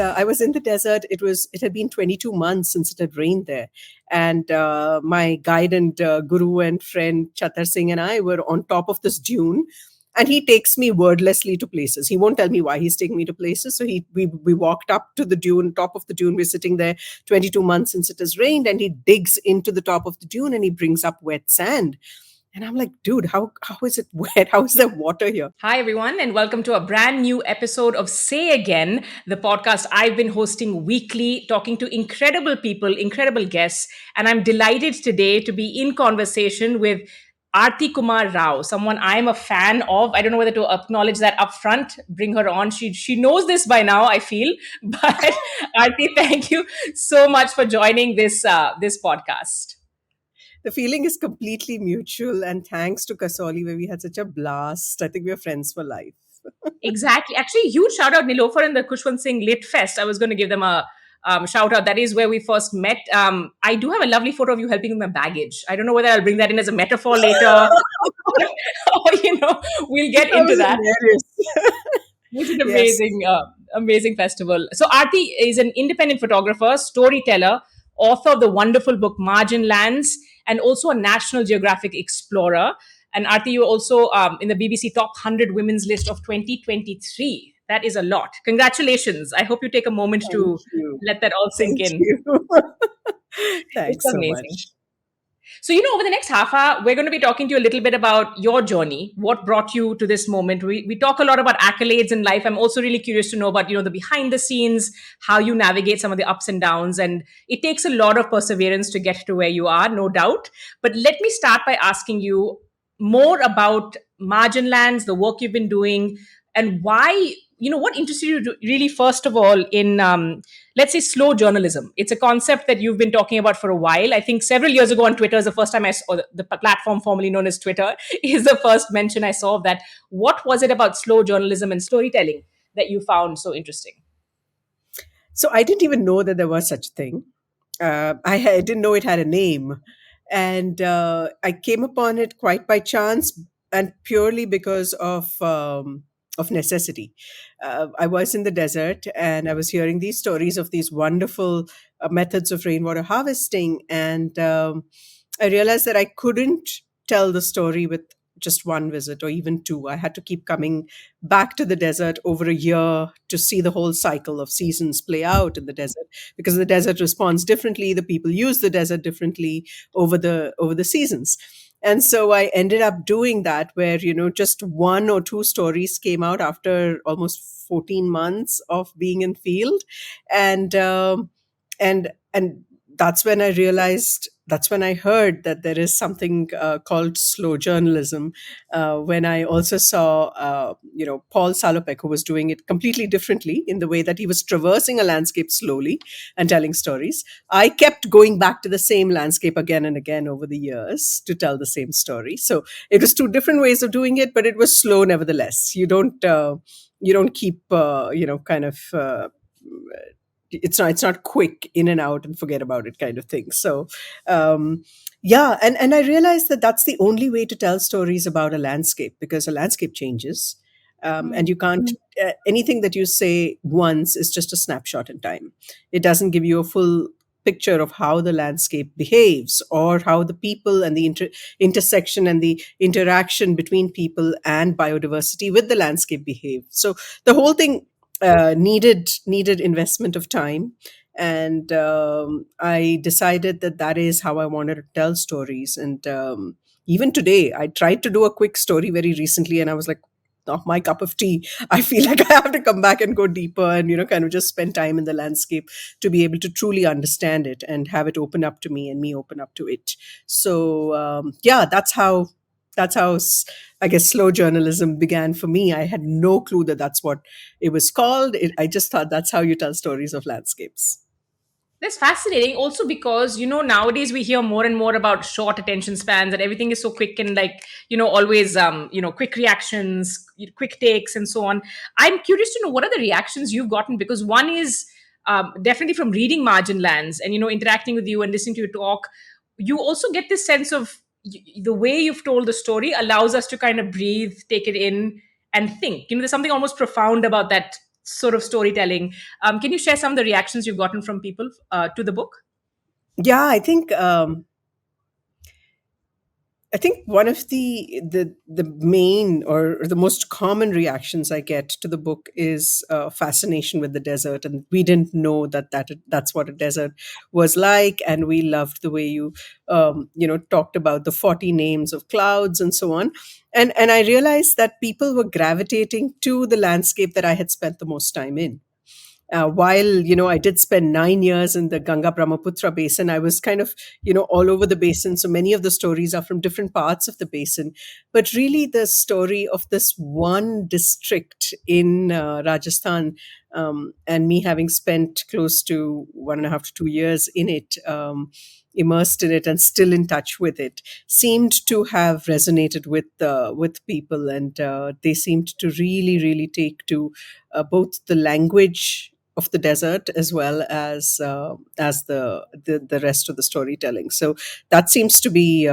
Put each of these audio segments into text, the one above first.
I was in the desert. It had been 22 months since it had rained there, and my guide and guru and friend Chatar Singh and I were on top of this dune. And he takes me wordlessly to places. He won't tell me why he's taking me to places. So we walked up to the dune, top of the dune. We're sitting there 22 months since it has rained, and he digs into the top of the dune and he brings up wet sand. And I'm like, dude, how is it wet? How is there water here? Hi, everyone, and welcome to a brand new episode of Say Again, the podcast I've been hosting weekly, talking to incredible people, incredible guests. And I'm delighted today to be in conversation with Aarti Kumar Rao, someone I'm a fan of. I don't know whether to acknowledge that upfront, bring her on. She knows this by now, I feel. But Aarti, thank you so much for joining this podcast. The feeling is completely mutual. And thanks to Kasoli, where we had such a blast. I think we're friends for life. Exactly. Actually, huge shout out Nilofer and the Kushwant Singh Lit Fest. I was going to give them a shout out. That is where we first met. I do have a lovely photo of you helping with my baggage. I don't know whether I'll bring that in as a metaphor later, or we'll get That into was that. hilarious. It's an Yes. amazing festival. So Aarti is an independent photographer, storyteller, author of the wonderful book Marginlands, and also a National Geographic Explorer. And Aarti, you're also in the BBC Top 100 Women's List of 2023. That is a lot. Congratulations. I hope you take a moment Thank to you. let that all sink Thank in. you. It's Thanks so amazing. much. So, over the next half hour, we're going to be talking to you a little bit about your journey, what brought you to this moment. We talk a lot about accolades in life. I'm also really curious to know about, the behind the scenes, how you navigate some of the ups and downs. And it takes a lot of perseverance to get to where you are, no doubt. But let me start by asking you more about Marginlands, the work you've been doing, and why, what interested you really, first of all, in let's say slow journalism. It's a concept that you've been talking about for a while. I think several years ago on Twitter is the first time I saw the platform formerly known as Twitter is the first mention I saw of that. What was it about slow journalism and storytelling that you found so interesting? So I didn't even know that there was such a thing. I didn't know it had a name. And I came upon it quite by chance and purely because of necessity. I was in the desert and I was hearing these stories of these wonderful methods of rainwater harvesting. And I realized that I couldn't tell the story with just one visit or even two. I had to keep coming back to the desert over a year to see the whole cycle of seasons play out in the desert, because the desert responds differently, the people use the desert differently over the seasons. And so I ended up doing that, where just one or two stories came out after almost 14 months of being in field. And um, and and that's when I realized, that's when I heard that there is something called slow journalism. When I also saw, Paul Salopek, who was doing it completely differently in the way that he was traversing a landscape slowly and telling stories. I kept going back to the same landscape again and again over the years to tell the same story. So it was two different ways of doing it, but it was slow nevertheless. You don't keep, kind of. It's not quick in and out and forget about it kind of thing. So yeah, and I realized that that's the only way to tell stories about a landscape, because a landscape changes. And you can't, anything that you say once is just a snapshot in time. It doesn't give you a full picture of how the landscape behaves, or how the people and the intersection and the interaction between people and biodiversity with the landscape behave. So the whole thing needed investment of time. And I decided that that is how I wanted to tell stories. And even today, I tried to do a quick story very recently, and I was like, not my cup of tea. I feel like I have to come back and go deeper and kind of just spend time in the landscape to be able to truly understand it and have it open up to me and me open up to it. So yeah, that's how I guess slow journalism began for me. I had no clue that that's what it was called. I just thought that's how you tell stories of landscapes. That's fascinating. Also, because nowadays we hear more and more about short attention spans, and everything is so quick and like always quick reactions, quick takes, and so on. I'm curious to know what are the reactions you've gotten, because one is definitely from reading Marginlands and interacting with you and listening to you talk. You also get this sense of the way you've told the story allows us to kind of breathe, take it in, and think. There's something almost profound about that sort of storytelling. Can you share some of the reactions you've gotten from people to the book? Yeah, I think one of the main or the most common reactions I get to the book is fascination with the desert, and we didn't know that's what a desert was like, and we loved the way you talked about the 40 names of clouds and so on, and I realized that people were gravitating to the landscape that I had spent the most time in. While I did spend 9 years in the Ganga Brahmaputra basin, I was kind of all over the basin. So many of the stories are from different parts of the basin, but really the story of this one district in Rajasthan, and me having spent close to 1.5 to 2 years in it. Immersed in it and still in touch with it, seemed to have resonated with people, and they seemed to really take to both the language of the desert as well as the rest of the storytelling. So that seems to be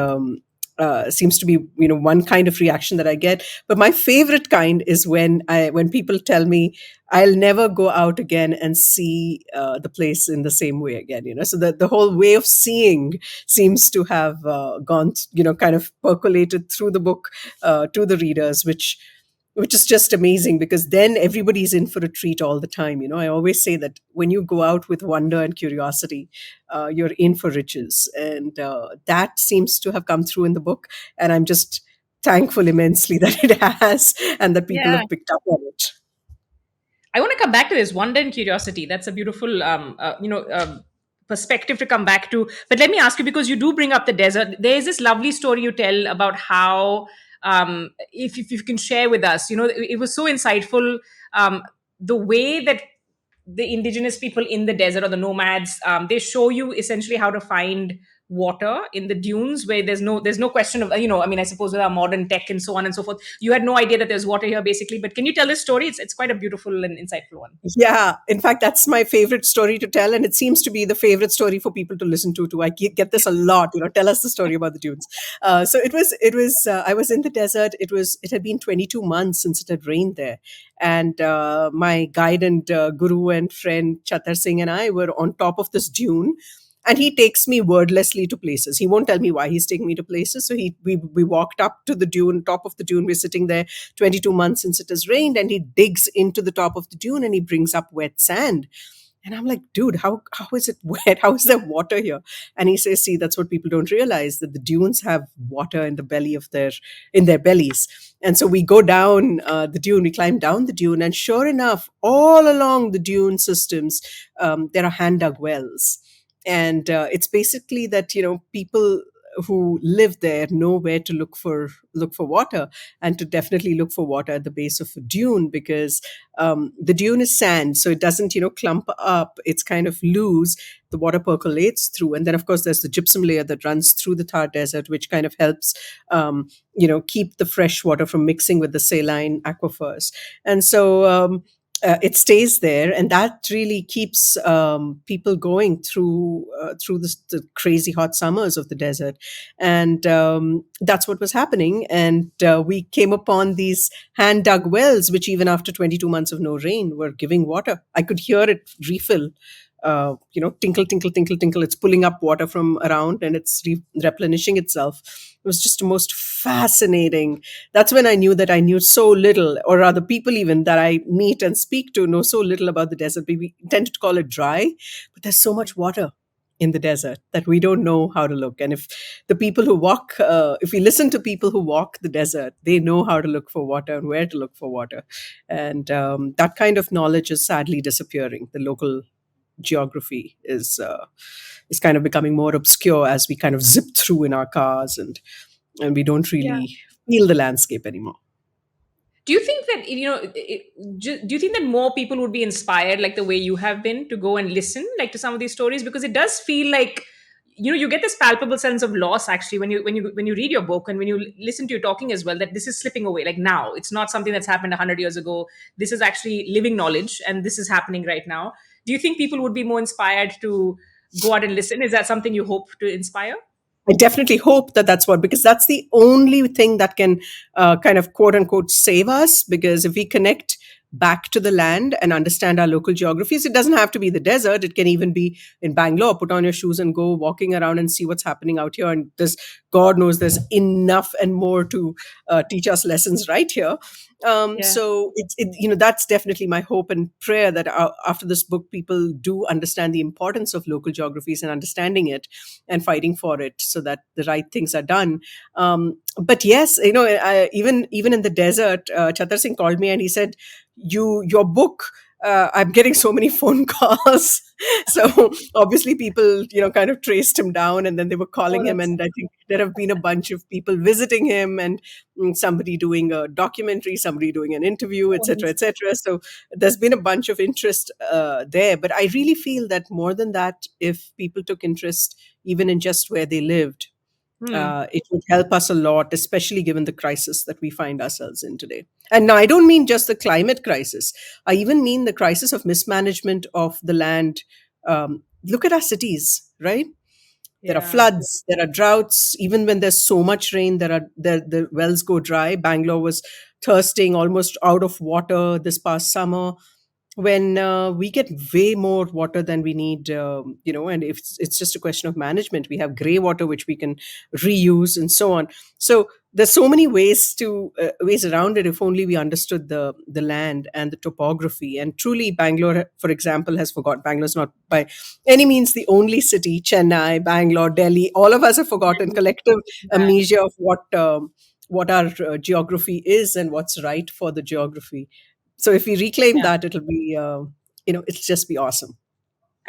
one kind of reaction that I get. But my favorite kind is when people tell me I'll never go out again and see the place in the same way again. So the whole way of seeing seems to have gone, kind of percolated through the book to the readers, which is just amazing, because then everybody's in for a treat all the time. I always say that when you go out with wonder and curiosity, you're in for riches, and that seems to have come through in the book, and I'm just thankful immensely that it has, and that people Yeah. have picked up on it. I want to come back to this wonder and curiosity. That's a beautiful, perspective to come back to. But let me ask you, because you do bring up the desert. There is this lovely story you tell about how, if you can share with us, it was so insightful. Um, the way that the indigenous people in the desert, or the nomads, they show you essentially how to find water in the dunes, where there's no question of, I mean, I suppose with our modern tech and so on and so forth, you had no idea that there's water here, basically. But can you tell this story? It's quite a beautiful and insightful one. Yeah, in fact, that's my favorite story to tell, and it seems to be the favorite story for people to listen to too. I get this a lot. Tell us the story about the dunes. So it was. I was in the desert. It had been 22 months since it had rained there, and my guide and guru and friend Chatar Singh and I were on top of this dune. And he takes me wordlessly to places. He won't tell me why he's taking me to places. So we walked up to the dune, top of the dune. We're sitting there 22 months since it has rained, and he digs into the top of the dune and he brings up wet sand. And I'm like, dude, how is it wet? How is there water here? And he says, see, that's what people don't realize, that the dunes have water in the belly of their bellies. And so we go down the dune, we climb down the dune, and sure enough, all along the dune systems, there are hand dug wells. And it's basically that people who live there know where to look for water, and to definitely look for water at the base of a dune, because the dune is sand, so it doesn't clump up. It's kind of loose. The water percolates through, and then of course there's the gypsum layer that runs through the Thar Desert, which kind of helps keep the fresh water from mixing with the saline aquifers. And so it stays there, and that really keeps people going through the crazy hot summers of the desert. And that's what was happening. And we came upon these hand dug wells, which even after 22 months of no rain were giving water. I could hear it refill. Tinkle, tinkle, tinkle, tinkle. It's pulling up water from around, and it's replenishing itself. It was just the most fascinating. That's when I knew that I knew so little, or rather, people even that I meet and speak to know so little about the desert. We tend to call it dry, but there's so much water in the desert that we don't know how to look. And if we listen to people who walk the desert, they know how to look for water and where to look for water. And that kind of knowledge is sadly disappearing. The local geography is kind of becoming more obscure as we kind of zip through in our cars, and we don't Yeah. really feel the landscape anymore. Do you think that do you think that more people would be inspired, like the way you have been, to go and listen, like, to some of these stories? Because it does feel like, you get this palpable sense of loss, actually, when you read your book, and when you listen to you talking as well, that this is slipping away. Like, now it's not something that's happened 100 years ago. This is actually living knowledge, and this is happening right now. Do you think people would be more inspired to go out and listen? Is that something you hope to inspire? I definitely hope that that's what, because that's the only thing that can kind of quote unquote save us. Because if we connect back to the land and understand our local geographies. It doesn't have to be the desert. It can even be in Bangalore. Put on your shoes and go walking around and see what's happening out here. And there's, God knows, there's enough and more to teach us lessons right here. Yeah. So that's definitely my hope and prayer that after this book, people do understand the importance of local geographies and understanding it and fighting for it so that the right things are done. But yes, even in the desert, Chatar Singh called me and he said, your book, I'm getting so many phone calls. So obviously people, kind of traced him down, and then they were Oh, calling him, that's and I think there have been a bunch of people visiting him, and somebody doing a documentary, somebody doing an interview, oh, etc., etc. So there's been a bunch of interest there. But I really feel that more than that, if people took interest even in just where they lived, hmm. it would help us a lot, especially given the crisis that we find ourselves in today. And now I don't mean just the climate crisis, I even mean the crisis of mismanagement of the land. Look at our cities, right? There are Yeah. floods, there are droughts. Even when there's so much rain, the wells go dry. Bangalore was thirsting, almost out of water this past summer, when we get way more water than we need, and if it's just a question of management. We have gray water which we can reuse and so on. So there's so many ways around it, if only we understood the land and the topography. And truly, Bangalore, for example, has forgot. Bangalore's not by any means the only city. Chennai, Bangalore, Delhi, all of us have forgotten, collective amnesia of what our geography is and what's right for the geography. So if we reclaim Yeah. that, it'll just be awesome.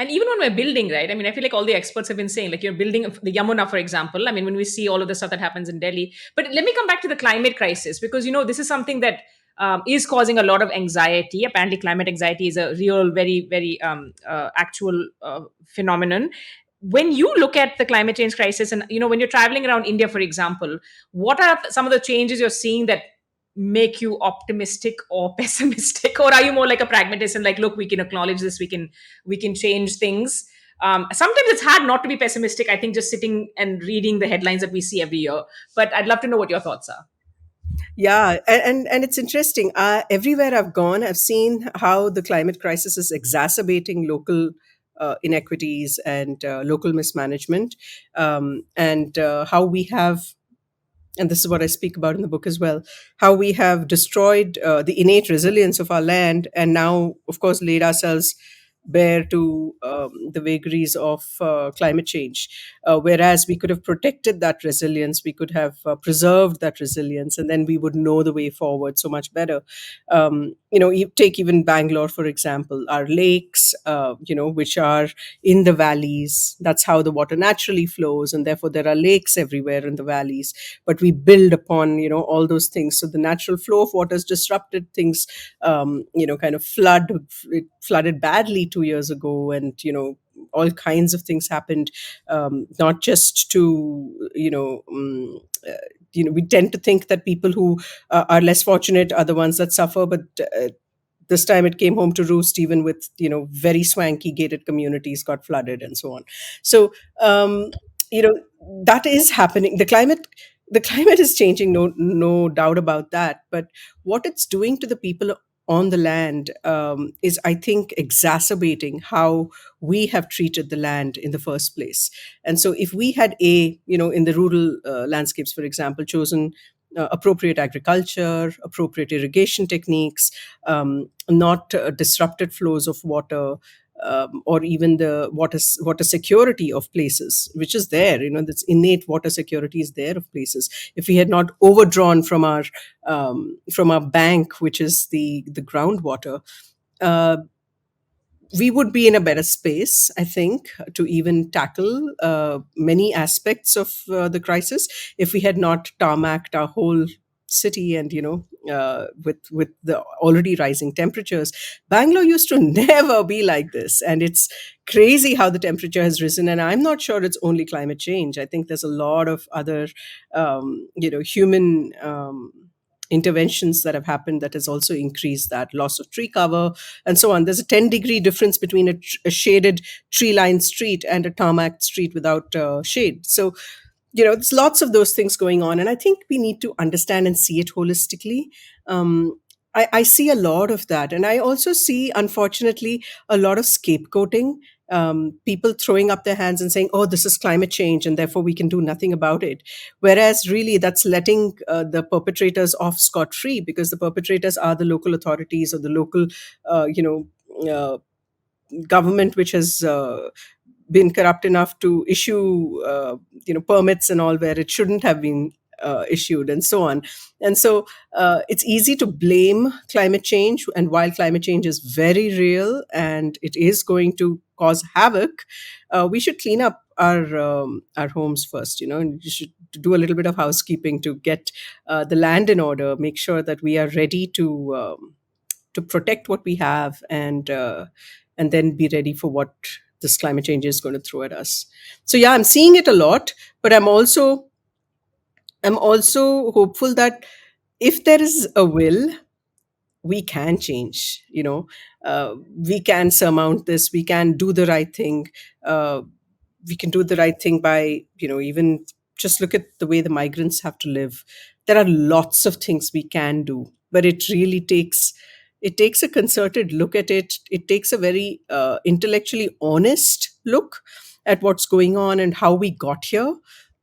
And even when we're building, right? I mean, I feel like all the experts have been saying, like, you're building the Yamuna, for example. I mean, when we see all of the stuff that happens in Delhi. But let me come back to the climate crisis, because, this is something that is causing a lot of anxiety. Apparently, climate anxiety is a real, very, very actual phenomenon. When you look at the climate change crisis, and, when you're traveling around India, for example, what are some of the changes you're seeing that make you optimistic or pessimistic, or are you more like a pragmatist and like, look, we can acknowledge this, we can change things? Sometimes it's hard not to be pessimistic, I think, just sitting and reading the headlines that we see every year. But I'd love to know what your thoughts are. Yeah, and it's interesting. Everywhere I've gone, I've seen how the climate crisis is exacerbating local inequities and local mismanagement, and how we have, and this is what I speak about in the book as well, how we have destroyed the innate resilience of our land, and now, of course, laid ourselves bare to the vagaries of climate change. Whereas we could have protected that resilience, we could have preserved that resilience, and then we would know the way forward so much better. You take even Bangalore, for example, our lakes, which are in the valleys. That's how the water naturally flows, and therefore there are lakes everywhere in the valleys. But we build upon, all those things. So the natural flow of water is disrupted. Things, kind of it flooded badly 2 years ago, and all kinds of things happened. Not just to we tend to think that people who are less fortunate are the ones that suffer, but this time it came home to roost, even with very swanky gated communities got flooded and so on. So you know that is happening. The climate is changing, no doubt about that. But what it's doing to the people on the land is, I think, exacerbating how we have treated the land in the first place. And so if we had in the rural landscapes, for example, chosen appropriate agriculture, appropriate irrigation techniques, not disrupted flows of water, or even the water security of places, which is there. This innate water security is there of places. If we had not overdrawn from our bank, which is the groundwater, uh, we would be in a better space, I think, to even tackle many aspects of the crisis, if we had not tarmacked our whole city. And with the already rising temperatures, Bangalore used to never be like this, and it's crazy how the temperature has risen. And I'm not sure it's only climate change. I think there's a lot of other human interventions that have happened that has also increased that loss of tree cover and so on. There's a 10-degree difference between a shaded tree lined street and a tarmac street without shade. So, there's lots of those things going on. And I think we need to understand and see it holistically. I see a lot of that. And I also see, unfortunately, a lot of scapegoating. People throwing up their hands and saying, oh, this is climate change, and therefore we can do nothing about it. Whereas, really, that's letting the perpetrators off scot free, because the perpetrators are the local authorities or the local, government, which has been corrupt enough to issue permits and all where it shouldn't have been issued, and so on. And so it's easy to blame climate change, and while climate change is very real and it is going to cause havoc, we should clean up our homes first, and you should do a little bit of housekeeping to get the land in order, make sure that we are ready to protect what we have, and then be ready for what this climate change is going to throw at us. So yeah, I'm seeing it a lot, but I'm also hopeful that if there is a will, we can change. We can surmount this. We can do the right thing. uh, we can do the right thing by, even just look at the way the migrants have to live. There are lots of things we can do, but it takes a concerted look at it. It takes a very intellectually honest look at what's going on and how we got here,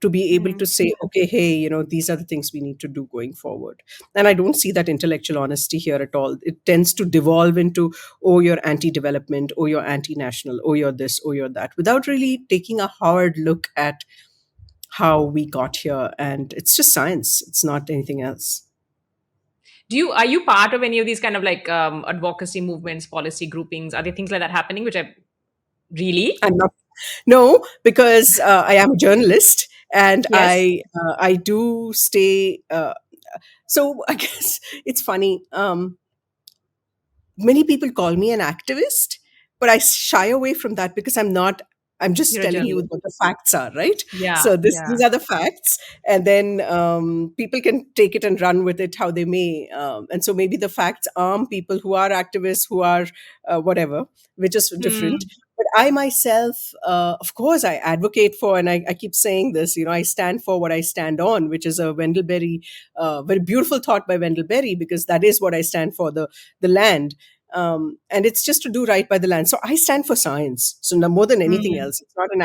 to be able Hmm. to say, okay, hey, these are the things we need to do going forward. And I don't see that intellectual honesty here at all. It tends to devolve into, oh, you're anti-development, oh, you're anti-national, oh, you're this, oh, you're that, without really taking a hard look at how we got here. And it's just science, it's not anything else. Are you part of any of these kind of like advocacy movements, policy groupings? Are there things like that happening? Which I really I'm not. No, because I am a journalist, and yes. I do stay. So I guess it's funny. Many people call me an activist, but I shy away from that because I'm not. I'm just You're a telling you journalist. what the facts are, right? Yeah, So yeah. these are the facts, and then people can take it and run with it how they may. And so maybe the facts arm people who are activists, who are whatever, which is different. Hmm. But I myself, of course, I advocate for, and I keep saying this. I stand for what I stand on, which is a Wendell Berry, very beautiful thought by Wendell Berry, because that is what I stand for, the land. And it's just to do right by the land. So I stand for science. So no, more than anything Hmm. else, it's not an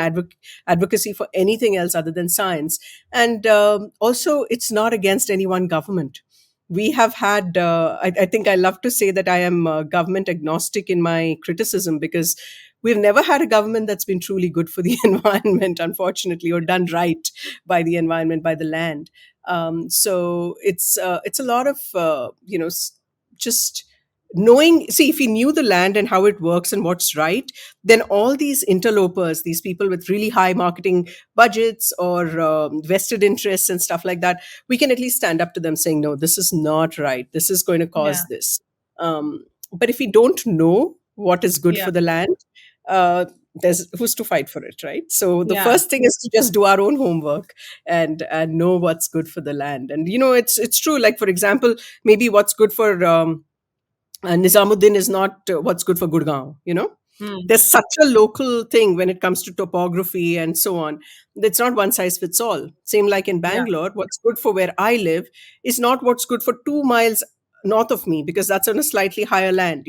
advocacy for anything else other than science. And also, it's not against any one government. We have had, I think I love to say that I am government agnostic in my criticism, because we've never had a government that's been truly good for the environment, unfortunately, or done right by the environment, by the land. So it's a lot of, just knowing. See, if we knew the land and how it works and what's right, then all these interlopers, these people with really high marketing budgets or vested interests and stuff like that, we can at least stand up to them saying, no, this is not right, this is going to Yeah, cause this. But if we don't know what is good yeah, for the land, there's who's to fight for it, right? So the yeah. first thing is to just do our own homework, and know what's good for the land. And it's true, like, for example, maybe what's good for Nizamuddin is not what's good for Gurgaon. Hmm. There's such a local thing when it comes to topography and so on. It's not one size fits all. Same like in Yeah, Bangalore, what's good for where I live is not what's good for 2 miles north of me, because that's on a slightly higher land.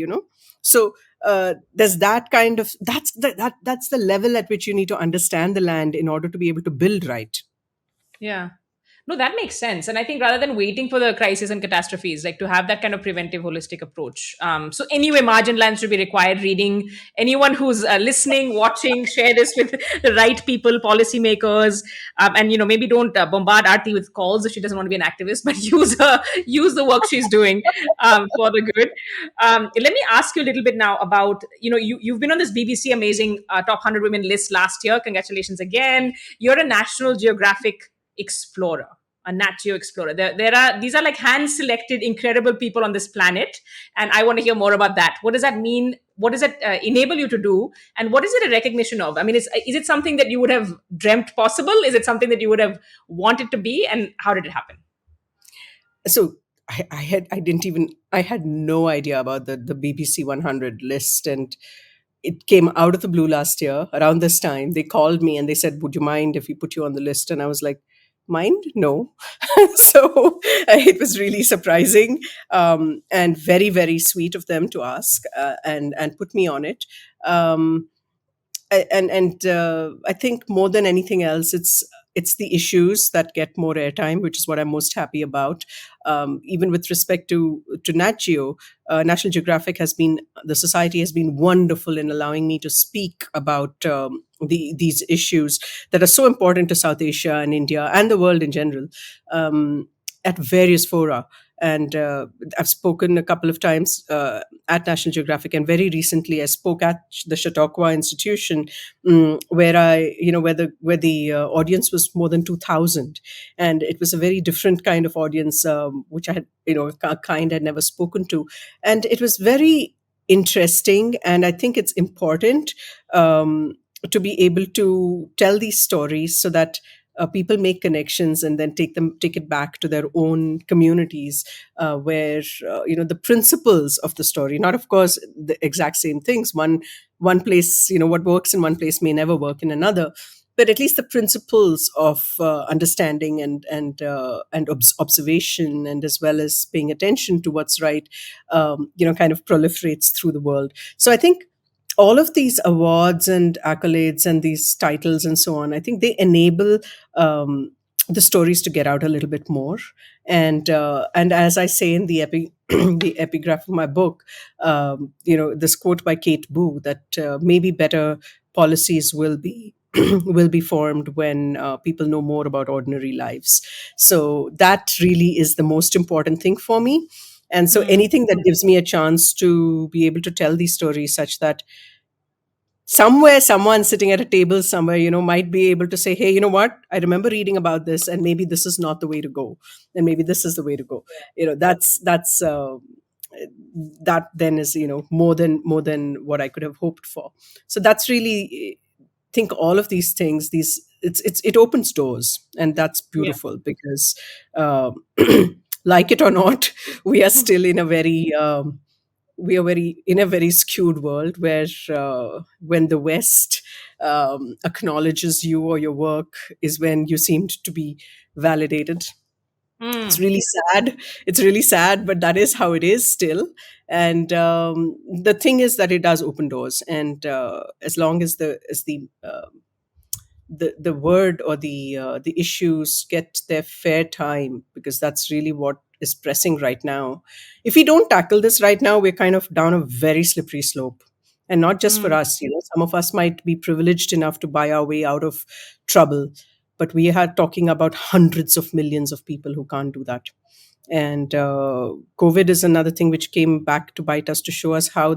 So there's that kind of that's the level at which you need to understand the land in order to be able to build right. yeah. No, that makes sense. And I think rather than waiting for the crisis and catastrophes, like to have that kind of preventive, holistic approach. So anyway, margin lands should be required reading. Anyone who's listening, watching, share this with the right people, policymakers, and maybe don't bombard Aarti with calls if she doesn't want to be an activist, but use the work she's doing for the good. Let me ask you a little bit now about you've been on this BBC amazing top 100 women list last year. Congratulations again. You're a National Geographic explorer, a Nat Geo explorer. There are these are like hand selected incredible people on this planet, and I want to hear more about that. What does that mean? What does it enable you to do, and what is it a recognition of? I mean, is it something that you would have dreamt possible? Is it something that you would have wanted to be, and how did it happen? So I had no idea about the BBC 100 list, and it came out of the blue last year around this time. They called me and they said, would you mind if we put you on the list? And I was like, mind? No. So it was really surprising, and very, very sweet of them to ask, and put me on it. Um, and I think more than anything else, it's the issues that get more airtime, which is what I'm most happy about. Even with respect to Nat Geo, National Geographic has been the society has been wonderful in allowing me to speak about these issues that are so important to South Asia and India and the world in general, at various fora. And I've spoken a couple of times at National Geographic, and very recently I spoke at the Chautauqua Institution, where where the audience was more than 2,000, and it was a very different kind of audience, which I had, a kind I'd never spoken to, and it was very interesting. And I think it's important, to be able to tell these stories so that people make connections and then take it back to their own communities, where the principles of the story, not of course the exact same things, one place, what works in one place may never work in another, but at least the principles of understanding and observation, and as well as paying attention to what's right, kind of proliferates through the world. So I think all of these awards and accolades and these titles and so on, I think they enable the stories to get out a little bit more. And as I say in the the epigraph of my book, this quote by Kate Boo, that maybe better policies will be will be formed when people know more about ordinary lives. So that really is the most important thing for me. And so Mm. anything that gives me a chance to be able to tell these stories such that somewhere someone sitting at a table somewhere, might be able to say, hey, you know what, I remember reading about this, and maybe this is not the way to go, and maybe this is the way to go. That's that then is, more than what I could have hoped for. So that's really, think all of these things, it opens doors, and that's Yeah. beautiful, because like it or not, we are still in a very we are very in a very skewed world, where when the West acknowledges you or your work is when you seemed to be validated. It's Mm. really sad. It's really sad, but that is how it is still. And the thing is that it does open doors, and as long as the word or the issues get their fair time, because that's really what is pressing right now. If we don't tackle this right now, we're kind of down a very slippery slope. And not just for Mm. us, some of us might be privileged enough to buy our way out of trouble, but we are talking about hundreds of millions of people who can't do that. And COVID is another thing which came back to bite us, to show us how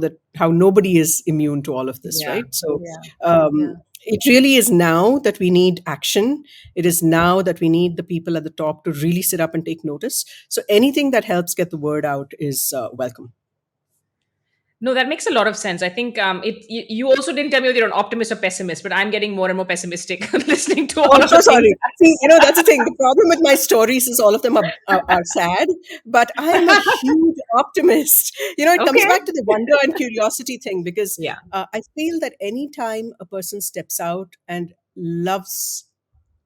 nobody is immune to all of this, Yeah. right? So Yeah. Yeah. it really is now that we need action. It is now that we need the people at the top to really sit up and take notice. So anything that helps get the word out is welcome. No, that makes a lot of sense. I think you also didn't tell me whether you're an optimist or pessimist, but I'm getting more and more pessimistic listening to Oh, all I'm of the so things. sorry. See, that's the thing. The problem with my stories is all of them are sad, but I'm a huge optimist. It comes Okay. back to the wonder and curiosity thing, because Yeah. I feel that anytime a person steps out and loves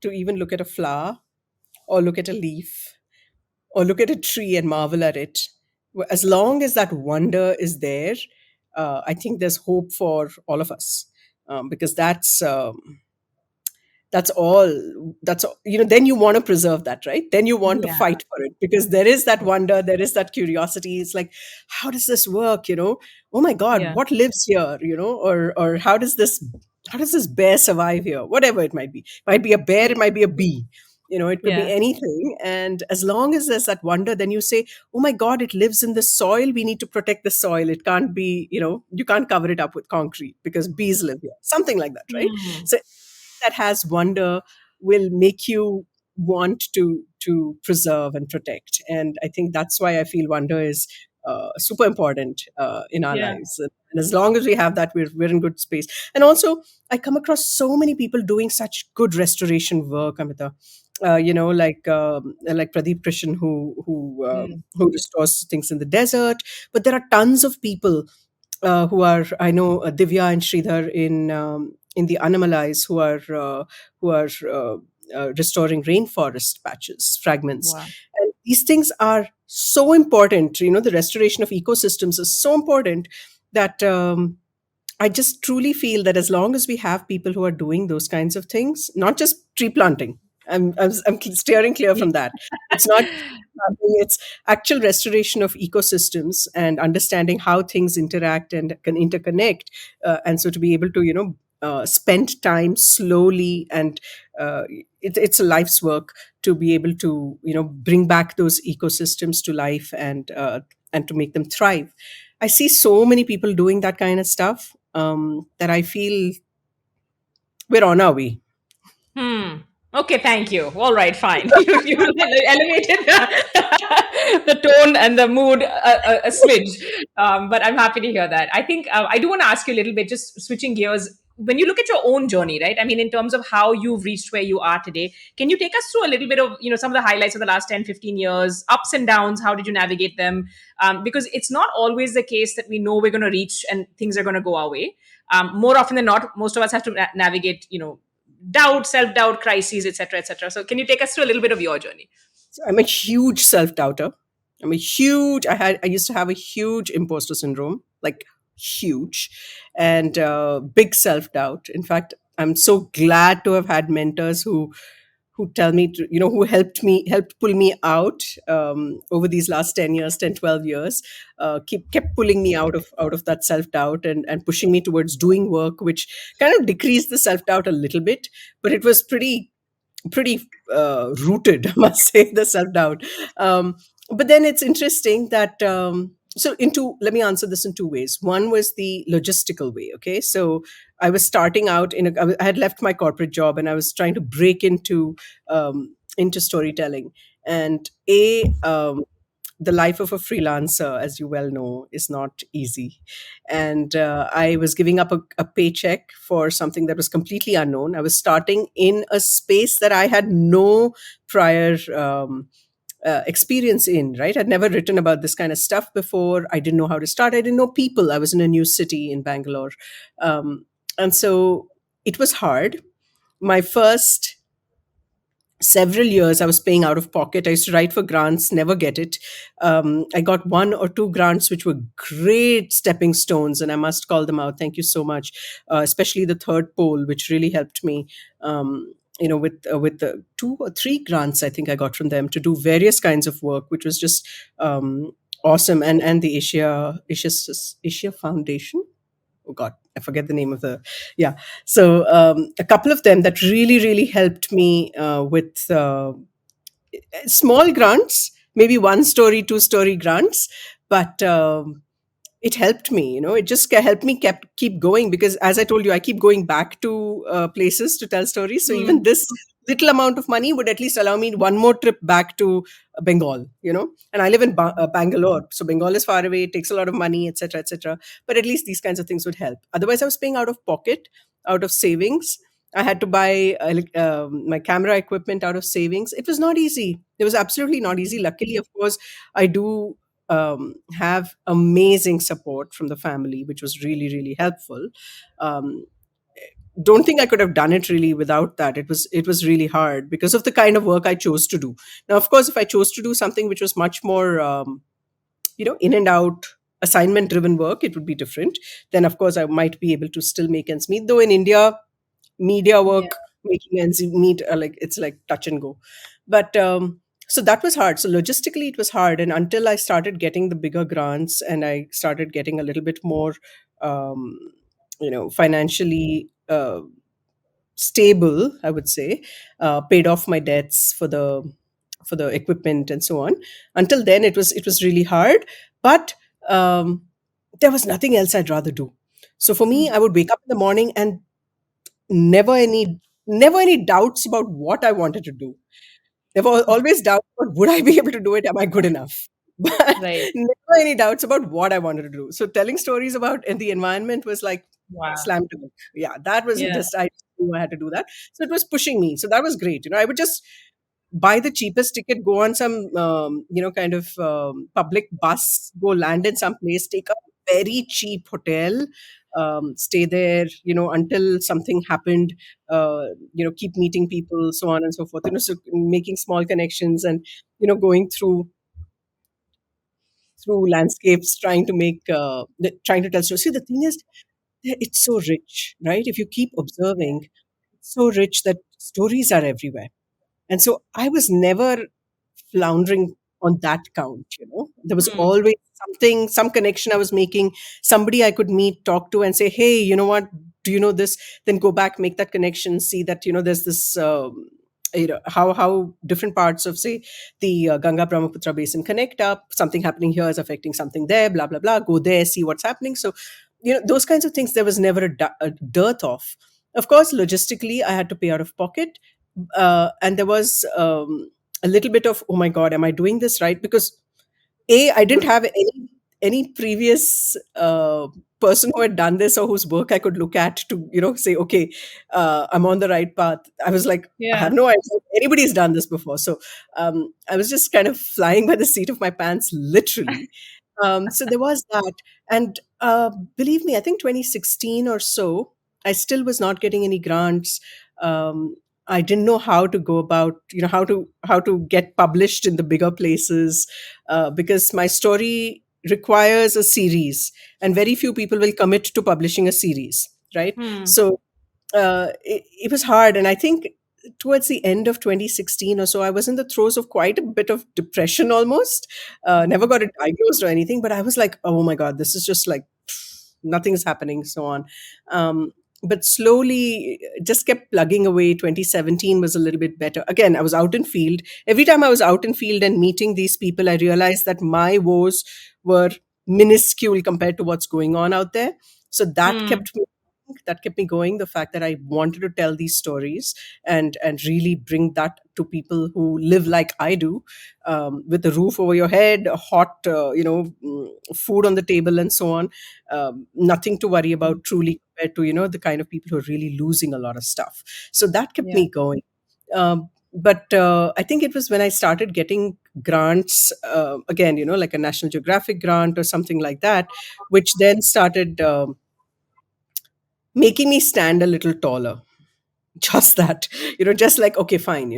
to even look at a flower, or look at a leaf, or look at a tree and marvel at it, as long as that wonder is there, I think there's hope for all of us, because that's all then you want to preserve that, right? Then you want to Yeah. fight for it, because there is that wonder, there is that curiosity. It's like, how does this work? Oh my god, Yeah. what lives here? Or how does this bear survive here? Whatever it might be. It might be a bear, it might be a bee, it could be Yeah. anything. And as long as there's that wonder, then you say, oh my god, it lives in the soil, we need to protect the soil. It can't be, you can't cover it up with concrete because bees live here, something like that, right? Mm. So that has wonder will make you want to preserve and protect. And I think that's why I feel wonder is super important in our Yeah. lives. And as long as we have that, we're in good space. And also, I come across so many people doing such good restoration work, Amita. Like Pradeep Krishan, Mm. who restores things in the desert. But there are tons of people who are, I know, Divya and Sridhar in the Animalize, who are restoring rainforest patches, fragments. Wow. And these things are so important. The restoration of ecosystems is so important that I just truly feel that as long as we have people who are doing those kinds of things, not just tree planting, I'm steering clear from that. It's not planting, it's actual restoration of ecosystems and understanding how things interact and can interconnect. And so to be able to, spend time slowly and it's a life's work to be able to, bring back those ecosystems to life and to make them thrive. I see so many people doing that kind of stuff that I feel we're on our way. Hmm. Okay, thank you. All right, fine. You elevated the tone and the mood a smidge, but I'm happy to hear that. I think I do want to ask you a little bit, just switching gears. When you look at your own journey, right? I mean, in terms of how you've reached where you are today, can you take us through a little bit of some of the highlights of the last 10, 15 years, ups and downs? How did you navigate them? Because it's not always the case that we know we're going to reach and things are going to go our way. More often than not, most of us have to navigate, doubt, self-doubt, crises, etc., etc. So can you take us through a little bit of your journey? So I'm a huge self-doubter. I used to have a huge imposter syndrome, like huge, and big self-doubt. In fact, I'm so glad to have had mentors who tell me to, who helped pull me out over these last 10 years, 10, 12 years, kept pulling me out of that self-doubt and pushing me towards doing work, which kind of decreased the self-doubt a little bit, but it was pretty rooted, I must say, the self doubt. But then it's interesting that. Let me answer this in two ways. One was the logistical way. Okay, so I was starting out I had left my corporate job and I was trying to break into storytelling. And the life of a freelancer, as you well know, is not easy. And I was giving up a paycheck for something that was completely unknown. I was starting in a space that I had no prior experience in, right? I'd never written about this kind of stuff before. I didn't know how to start. I didn't know people. I was in a new city in Bangalore. And so it was hard. My first several years I was paying out of pocket. I used to write for grants, never get it. I got one or two grants which were great stepping stones, and I must call them out. Thank you so much, especially the third poll, which really helped me. With the two or three grants I think I got from them to do various kinds of work, which was just awesome. And the Asia Foundation, oh god, I forget the name of the, yeah. So a couple of them that really helped me with small grants, maybe one story, two-story grants, but it helped me. It just helped me keep going, because as I told you, I keep going back to places to tell stories. So even Hmm. this little amount of money would at least allow me one more trip back to Bengal. And I live in Bangalore, so Bengal is far away, it takes a lot of money, etc., etc. But at least these kinds of things would help. Otherwise I was paying out of pocket, out of savings. I had to buy my camera equipment out of savings. It was not easy. It was absolutely not easy. Luckily, of course, I do have amazing support from the family, which was really helpful. Um, don't think I could have done it really without that. It was really hard because of the kind of work I chose to do. Now, of course, if I chose to do something which was much more, in and out assignment driven work, it would be different. Then, of course, I might be able to still make ends meet. Though in India, media Yeah. work, making ends meet, like it's like touch and go. But so that was hard. So logistically it was hard, and until I started getting the bigger grants and I started getting a little bit more financially stable, I would say, paid off my debts for the equipment and so on. Until then it was really hard. But um, there was nothing else I'd rather do. So for me, Hmm. I would wake up in the morning and never any never any doubts about what I wanted to do. There were always doubts about would I be able to do it? Am I good enough? But Right. never any doubts about what I wanted to do. So telling stories about in the environment was like Wow. slam dunk. Yeah, that was Yeah. just I knew I had to do that. So it was pushing me. So that was great. I would just buy the cheapest ticket, go on some kind of public bus, go land in some place, take a very cheap hotel, stay there, until something happened, keep meeting people, so on and so forth, so making small connections, and going through landscapes, trying to trying to tell stories. See, the thing is, it's so rich, right? If you keep observing, it's so rich that stories are everywhere. And so I was never floundering on that count. There was Hmm. always something, some connection I was making, somebody I could meet, talk to, and say, hey, you know what? Do you know this? Then go back, make that connection, see that, there's this. How different parts of, say, the Ganga Brahmaputra basin connect up. Something happening here is affecting something there. Blah blah blah. Go there, see what's happening. So, those kinds of things. There was never a dearth of. Of course, logistically, I had to pay out of pocket, and there was a little bit of, oh my god, am I doing this right? Because I didn't have any previous person who had done this, or whose work I could look at to say, okay, I'm on the right path. I was like, I Yeah. have no idea if anybody's done this before. So I was just kind of flying by the seat of my pants, literally. So there was that. And believe me, I think 2016 or so, I still was not getting any grants. um, I didn't know how to go about, how to get published in the bigger places, because my story requires a series, and very few people will commit to publishing a series, right? Hmm. So it was hard. And I think towards the end of 2016 or so, I was in the throes of quite a bit of depression almost. Never got it diagnosed or anything, but I was like, oh my God, this is just like nothing's happening, so on. Um, but slowly just kept plugging away. 2017 was a little bit better. Again, I was out in field. Every time I was out in field and meeting these people, I realized that my woes were minuscule compared to what's going on out there. So Hmm. that kept me going, the fact that I wanted to tell these stories and really bring that to people who live like I do, with a roof over your head, a hot food on the table, and so on. Nothing to worry about truly, compared to the kind of people who are really losing a lot of stuff. So that kept Yeah. me going. But I think it was when I started getting grants, again, like a National Geographic grant or something like that, which then started making me stand a little taller. Just that, just like, okay, fine,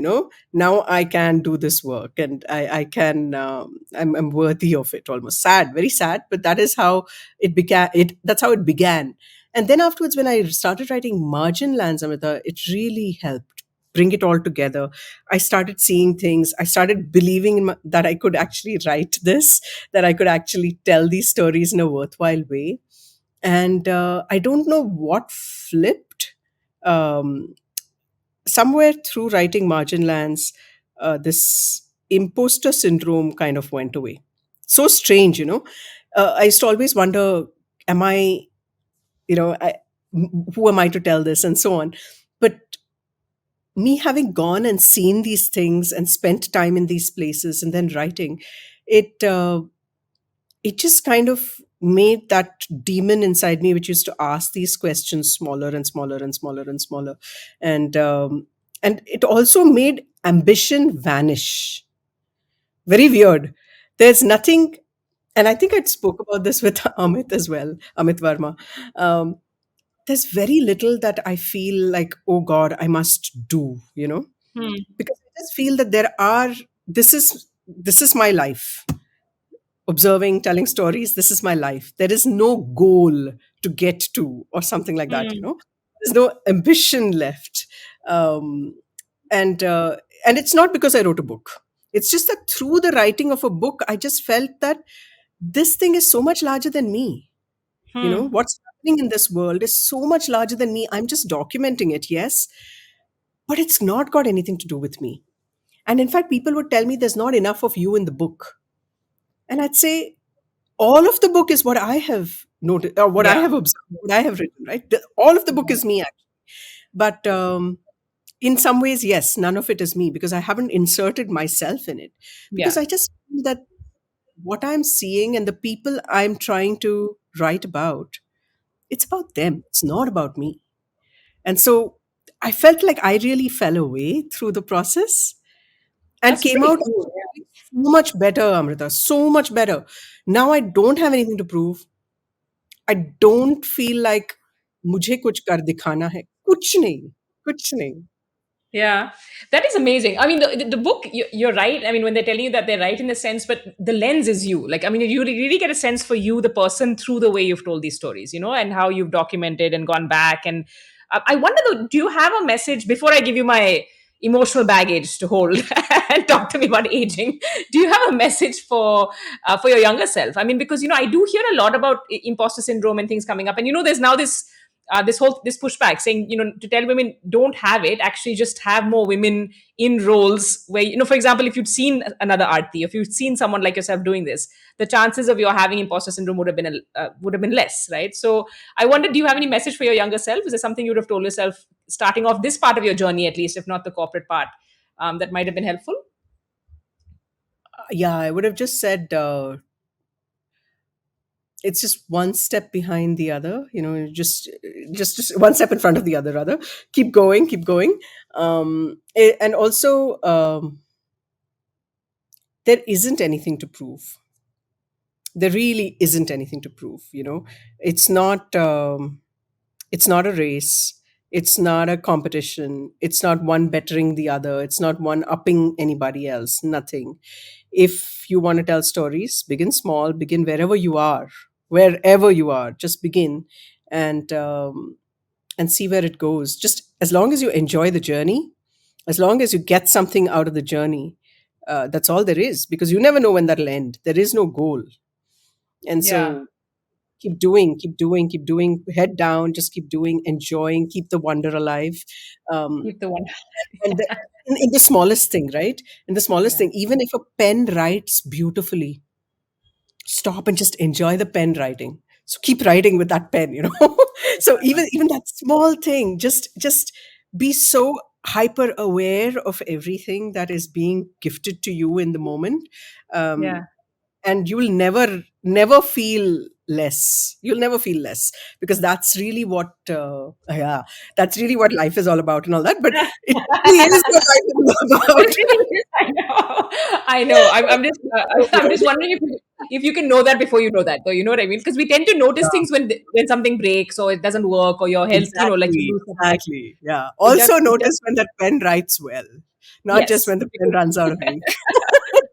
now I can do this work, and I can, I'm worthy of it. Almost sad, very sad, but that is how it began. That's how it began. And then afterwards, when I started writing Marginlands, Amrita, it really helped bring it all together. I started seeing things. I started believing that I could actually write this, that I could actually tell these stories in a worthwhile way. And I don't know what flipped. Um, Somewhere through writing Marginlands, this imposter syndrome kind of went away. So strange, I used to always wonder, am I, you know, I, who am I to tell this, and so on. But me having gone and seen these things and spent time in these places and then writing, it it just kind of made that demon inside me, which used to ask these questions, smaller and smaller and smaller and smaller. And um, and it also made ambition vanish. Very weird. There's nothing. And I think I'd spoke about this with Amit as well, Amit Varma. um, there's very little that I feel like, oh God, I must do, Hmm. because I just feel that this is my life. Observing, telling stories, this is my life. There is no goal to get to, or something like that, Hmm. there's no ambition left. um, and uh, and it's not because I wrote a book. It's just that through the writing of a book, I just felt that this thing is so much larger than me. Hmm. What's happening in this world is so much larger than me. I'm just documenting it, yes, but it's not got anything to do with me. And in fact, people would tell me there's not enough of you in the book, and I'd say all of the book is what I have noted, or what I Yeah. have observed, what I have written, right? All of the book is me, actually. But in some ways, yes, none of it is me, because I haven't inserted myself in it. Because Yeah. I just feel that what I'm seeing and the people I'm trying to write about, it's about them. It's not about me. And so I felt like I really fell away through the process and That's came pretty out cool. so much better, Amrita, so much better. Now I don't have anything to prove. I don't feel like मुझे कुछ कर दिखाना है, कुछ नहीं, कुछ नहीं. Yeah, that is amazing. I mean, the book, you're right. I mean, when they're telling you that they're right in a sense, but the lens is you. Like, I mean, you really get a sense for you, the person, through the way you've told these stories, and how you've documented and gone back. And I wonder, though, do you have a message before I give you my emotional baggage to hold and talk to me about aging? Do you have a message for your younger self? I mean, because I do hear a lot about imposter syndrome and things coming up, and there's now this pushback saying to tell women don't have it, actually just have more women in roles where for example, if you'd seen another Aarti, if you'd seen someone like yourself doing this, the chances of your having imposter syndrome would have been less, right? So I wonder, do you have any message for your younger self? Is there something you would have told yourself starting off this part of your journey, at least if not the corporate part, that might have been helpful? Yeah, I would have just said, it's just one step behind the other, just one step in front of the other, rather. Keep going, keep going. And also, there isn't anything to prove. There really isn't anything to prove. It's not. It's not a race. It's not a competition. It's not one bettering the other. It's not one upping anybody else. Nothing. If you want to tell stories, begin small. Begin wherever you are. Wherever you are, just begin, and see where it goes. Just as long as you enjoy the journey, as long as you get something out of the journey, that's all there is. Because you never know when that'll end. There is no goal, and Yeah, so keep doing, keep doing, keep doing. Head down, just keep doing, enjoying, keep the wonder alive. um, keep the one. and in the smallest thing, right? In the smallest Yeah, thing, even if a pen writes beautifully, stop and just enjoy the pen writing. So keep writing with that pen. So even that small thing, just be so hyper aware of everything that is being gifted to you in the moment. um, yeah. and you will never feel less. You'll never feel less, because that's really what yeah, that's really what life is all about and all that. But it really is what life is all It about. really is. I know. I know. I'm just I'm just wondering if you can know that before you know that, though. You know what I mean? Because we tend to notice Yeah, things when something breaks or it doesn't work or your health, like you exactly, lose something. exactly. Yeah, It just also it just notice when that pen writes well, not just yes. when the pen runs out of ink.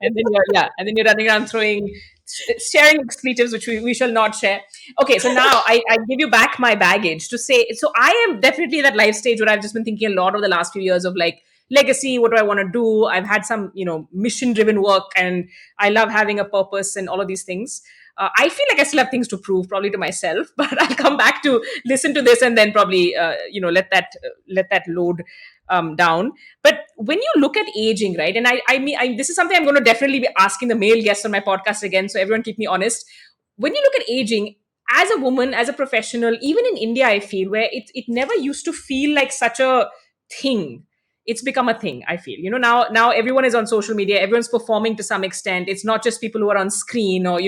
And then you're running around sharing expletives which we shall not share. Okay, so now I give you back my baggage to say, so I am definitely at that life stage where I've just been thinking a lot over the last few years of like legacy, what do I want to do. I've had some mission driven work, and I love having a purpose and all of these things. I feel like I still have things to prove, probably to myself, but I'll come back to listen to this and then probably let that load down. But when you look at aging, right? And this is something I'm going to definitely be asking the male guests on my podcast again. So everyone keep me honest. When you look at aging as a woman, as a professional, even in India, I feel where it never used to feel like such a thing. It's become a thing. I feel now everyone is on social media. Everyone's performing to some extent. It's not just people who are on screen or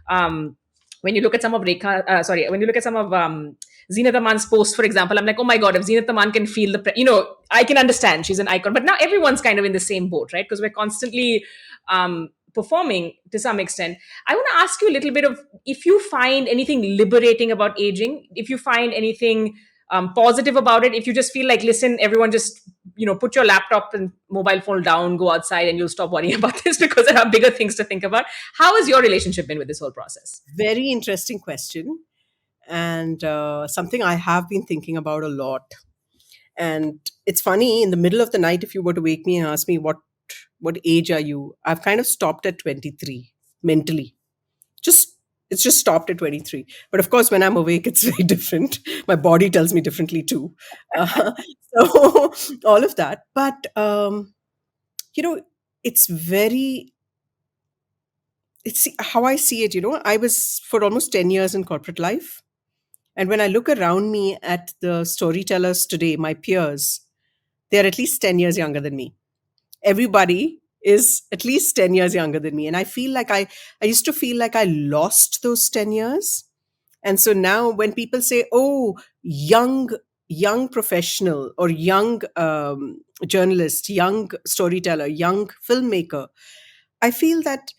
um, when you look at some of when you look at some of Zinat Aman's posts, for example, I'm like, oh my God, if Zinat Aman can feel I can understand she's an icon, but now everyone's kind of in the same boat, right? Because we're constantly performing to some extent. I want to ask you a little bit of if you find anything liberating about aging, if you find anything positive about it, if you just feel like, listen, everyone just, put your laptop and mobile phone down, go outside, and you'll stop worrying about this because there are bigger things to think about. How has your relationship been with this whole process? Very interesting question, and something I have been thinking about a lot. And it's funny, in the middle of the night, if you were to wake me and ask me what age are you, I've kind of stopped at 23 mentally. Just it's just stopped at 23. But of course, when I'm awake, it's very different. My body tells me differently too. Uh, so all of that. But you know, it's very it's how I see it. I was for almost 10 years in corporate life. And when I look around me at the storytellers today, my peers, they're at least 10 years younger than me. Everybody is at least 10 years younger than me. And I feel like I used to feel like I lost those 10 years. And so now when people say, oh, young professional or young journalist, young storyteller, young filmmaker, I feel that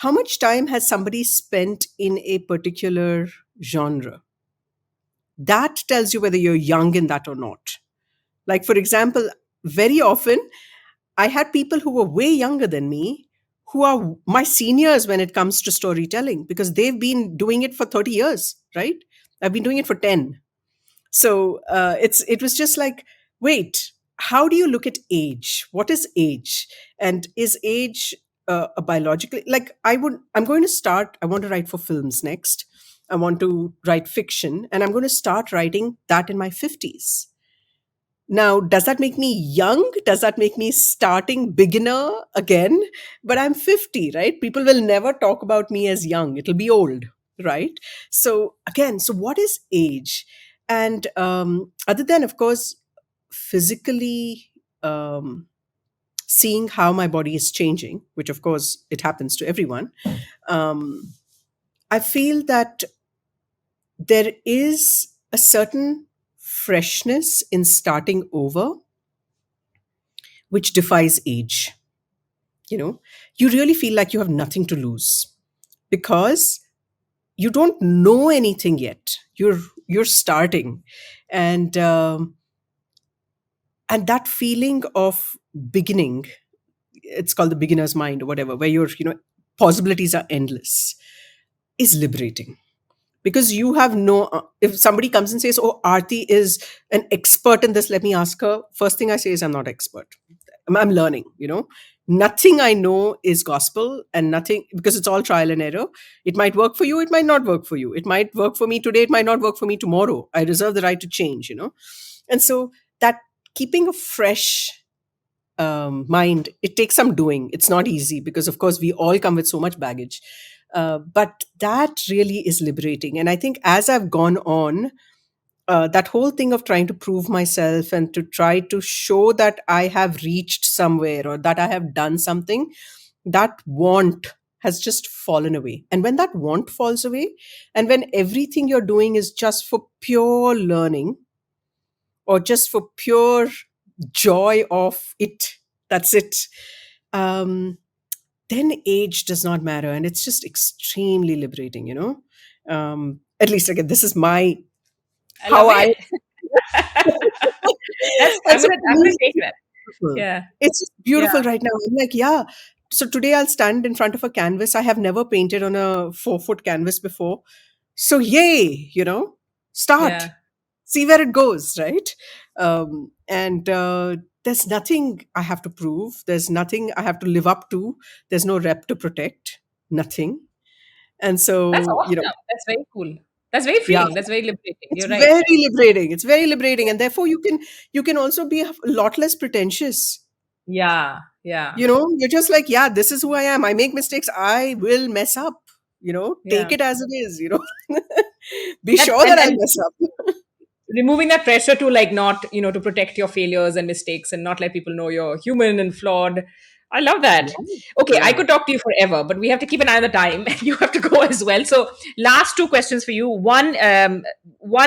how much time has somebody spent in a particular genre? That tells you whether you're young in that or not. Like, for example, very often I had people who were way younger than me who are my seniors when it comes to storytelling because they've been doing it for 30 years, right? I've been doing it for 10. So it was just like, wait, how do you look at age? What is age? And is age a biologically, like, I'm going to start, I want to write for films next. I want to write fiction, and I'm going to start writing that in my 50s. Now, does that make me young? Does that make me starting beginner again? But I'm 50, right? People will never talk about me as young. It'll be old, right? So, again, so what is age? And other than, of course, physically seeing how my body is changing, which, of course, it happens to everyone, um, I feel that there is a certain freshness in starting over which defies age. You know, you really feel like you have nothing to lose because you don't know anything yet. You're starting, and that feeling of beginning, it's called the beginner's mind or whatever, where your possibilities are endless, is liberating. Because you have no if somebody comes and says, oh, Aarti is an expert in this, let me ask her. First thing I say is, I'm not expert. I'm learning. Nothing I know is gospel, and nothing, because it's all trial and error. It might work for you, it might not work for you. It might work for me today, it might not work for me tomorrow. I reserve the right to change. And so that keeping a fresh mind, it takes some doing. It's not easy because, of course, we all come with so much baggage. But that really is liberating. And I think as I've gone on, that whole thing of trying to prove myself and to try to show that I have reached somewhere or that I have done something, that want has just fallen away. And when that want falls away, and when everything you're doing is just for pure learning or just for pure joy of it, that's it. Um, then age does not matter, and it's just extremely liberating. At least again, this is my I love how I it. That's and so for I'm gonna me, take it's that. beautiful. Yeah. It's just Yeah. beautiful right now. I'm like, yeah. So today I'll stand in front of a canvas. I have never painted on a 4 foot canvas before. So yay, start, Yeah. see where it goes, right? And there's nothing I have to prove. There's nothing I have to live up to. There's no rep to protect. Nothing. And That's so, awesome. That's very cool. That's very yeah, freeing. That's very liberating. it's You're right. very liberating. It's very liberating, and therefore you can also be a lot less pretentious. Yeah. Yeah. You're just like, yeah, this is who I am. I make mistakes. I will mess up. Yeah. Take it as it is. Be That sure that I'll and mess up. removing that pressure to like not to protect your failures and mistakes and not let people know you're human and flawed. I love that. Yeah, Okay, I yeah. could talk to you forever, but we have to keep an eye on the time. You have to go as well. So last two questions for you. One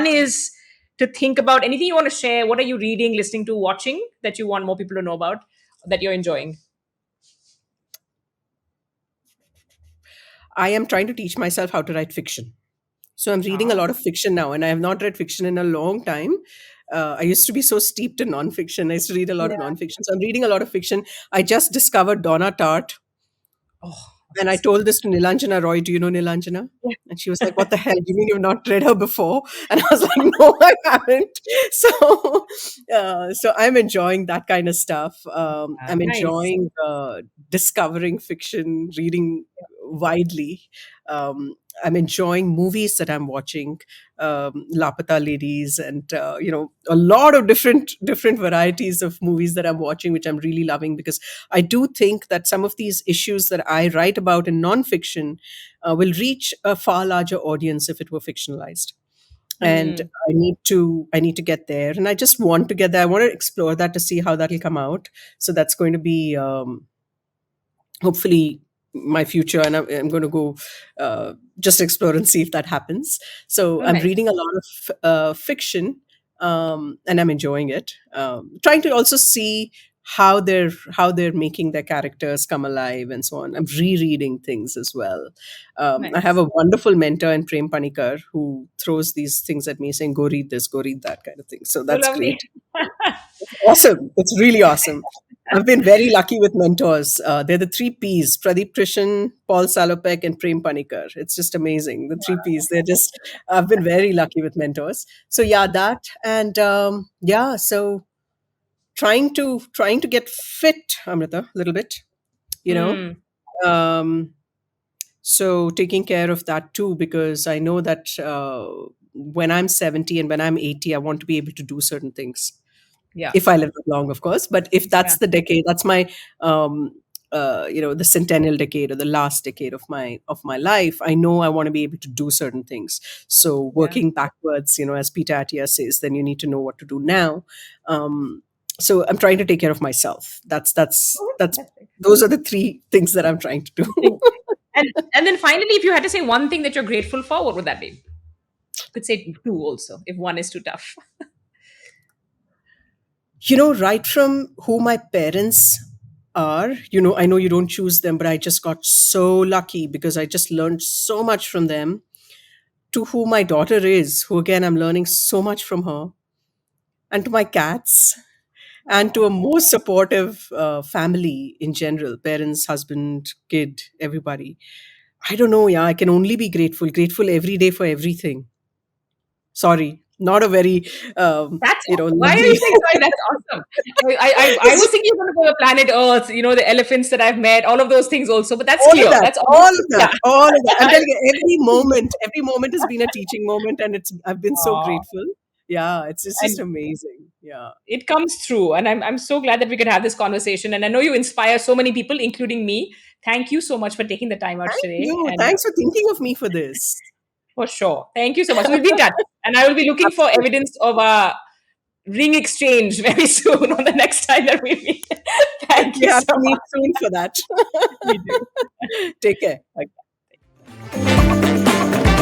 is to think about anything you want to share. What are you reading, listening to, watching that you want more people to know about, that you're enjoying? I am trying to teach myself how to write fiction. So I'm reading a Oh, lot of fiction now, and I have not read fiction in a long time. I used to be so steeped in nonfiction. I used to read a lot of yeah. nonfiction. So I'm reading a lot of fiction. I just discovered Donna Tartt, Oh, and I told this to Nilanjana Roy. Do you know Nilanjana? And she was like, "What the hell? You mean you've not read her before?" And I was like, "No, I haven't." So I'm enjoying that kind of stuff. I'm nice. enjoying discovering fiction, reading widely. I'm enjoying movies that I'm watching, Lapata Ladies, and a lot of different varieties of movies that I'm watching, which I'm really loving because I do think that some of these issues that I write about in nonfiction will reach a far larger audience if it were fictionalized. And Hmm. I need to get there, and I just want to get there. I want to explore that to see how that'll come out. So that's going to be hopefully my future, and I'm going to go just explore and see if that happens. So Oh, I'm nice. reading a lot of fiction, and I'm enjoying it, trying to also see how they're making their characters come alive and so on. I'm rereading things as well. I have Nice. a wonderful mentor in Prem Panikar who throws these things at me saying, "Go read this, go read that," kind of thing. So So that's lovely. great. Awesome. It's really awesome. I've been very lucky with mentors. They're the three P's: Pradeep Krishan, Paul Salopek, and Prem Panikar. It's just amazing. The three P's. I've been very lucky with mentors. So, yeah, that. And yeah, so trying to get fit, Amrita, a little bit, you know. Hmm. Um, so, taking care of that too, because I know that when I'm 70 and when I'm 80, I want to be able to do certain things Yeah. if I live that long, of course. But if Yeah. that's the decade, that's my um, the centennial decade or the last decade of my life. I know I want to be able to do certain things. So Yeah. working backwards, as Peter Attia says, then you need to know what to do now. So I'm trying to take care of myself. Oh, That's fantastic. those are the three things that I'm trying to do. Thing. And then finally, if you had to say one thing that you're grateful for, what would that be? Could say two also, if one is too tough. Right from who my parents are, I know you don't choose them, but I just got so lucky because I just learned so much from them, to who my daughter is, who again I'm learning so much from her, and to my cats, and to Oh, a more supportive family in general, parents, husband, kid, everybody. I don't know. Yeah, I can only be grateful every day for everything. Sorry, not a very, that's why are you lovely. saying sorry? That's awesome. I was thinking you're going to go to planet Earth, the elephants that I've met, all of those things also, but that's All of clear. that, That's all obvious. of that, Yeah. all of that. I'm telling you, every moment has been a teaching moment, and I've been so Oh, grateful. Yeah, it's just and amazing. Yeah. it comes through. And I'm so glad that we could have this conversation. And I know you inspire so many people, including me. Thank you so much for taking the time out Thank today. you. And Thanks for thinking of me for this. for sure. Thank you so much. We'll be in touch. And I will be looking for Absolutely. evidence of a ring exchange very soon on the next time that we meet. Thank We you have so to meet much. soon for that. We do. Take care. Okay.